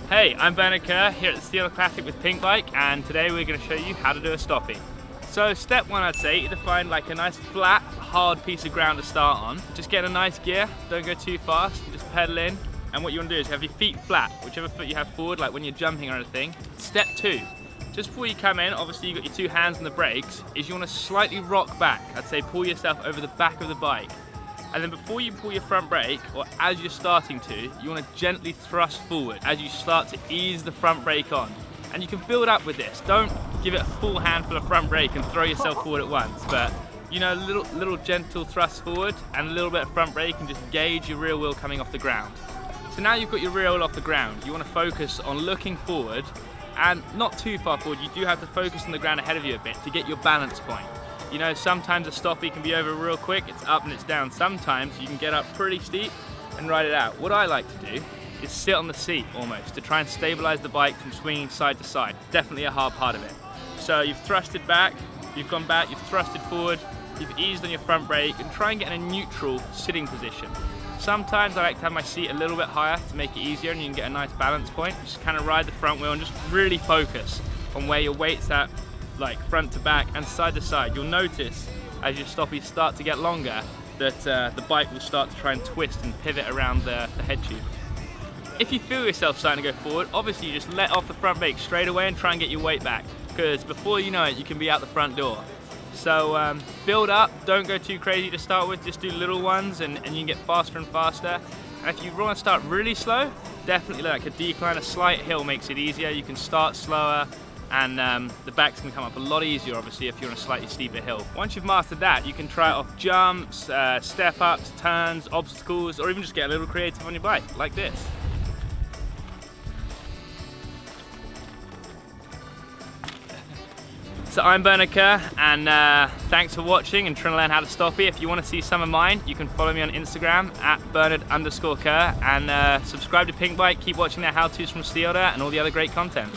Hey, I'm Bernard Kerr here at the Steel Classic with Pink Bike, and today we're going to show you how to do a stoppie. So step one, I'd say, is to find like a nice flat, hard piece of ground to start on. Just get a nice gear, don't go too fast, just pedal in. And what you want to do is have your feet flat, whichever foot you have forward, like when you're jumping or anything. Step two, just before you come in, obviously you've got your two hands on the brakes, is you want to slightly rock back. I'd say pull yourself over the back of the bike. And then before you pull your front brake, or as you're starting to, you want to gently thrust forward as you start to ease the front brake on. And you can build up with this. Don't give it a full handful of front brake and throw yourself forward at once. But you know, little gentle thrust forward and a little bit of front brake, and just gauge your rear wheel coming off the ground. So now you've got your rear wheel off the ground, you want to focus on looking forward and not too far forward. You do have to focus on the ground ahead of you a bit to get your balance point. You know, sometimes a stoppie can be over real quick, it's up and it's down. Sometimes you can get up pretty steep and ride it out. What I like to do is sit on the seat almost to try and stabilize the bike from swinging side to side. Definitely a hard part of it. So you've thrusted back, you've gone back, you've thrusted forward, you've eased on your front brake, and try and get in a neutral sitting position. Sometimes I like to have my seat a little bit higher to make it easier, and you can get a nice balance point. Just kind of ride the front wheel and just really focus on where your weight's at, like front to back and side to side. You'll notice as your stoppies start to get longer that the bike will start to try and twist and pivot around the head tube. If you feel yourself starting to go forward, obviously you just let off the front brake straight away and try and get your weight back, because before you know it, you can be out the front door. So build up, don't go too crazy to start with, just do little ones and you can get faster and faster. And if you want to start really slow, definitely like a decline, a slight hill makes it easier. You can start slower, and the backs can come up a lot easier, obviously, if you're on a slightly steeper hill. Once you've mastered that, you can try it off jumps, step ups, turns, obstacles, or even just get a little creative on your bike, like this. So I'm Bernard Kerr, and thanks for watching and trying to learn how to stoppie. If you want to see some of mine, you can follow me on Instagram at Bernard_Kerr, and subscribe to Pink Bike. Keep watching their how-tos from Steelda and all the other great content.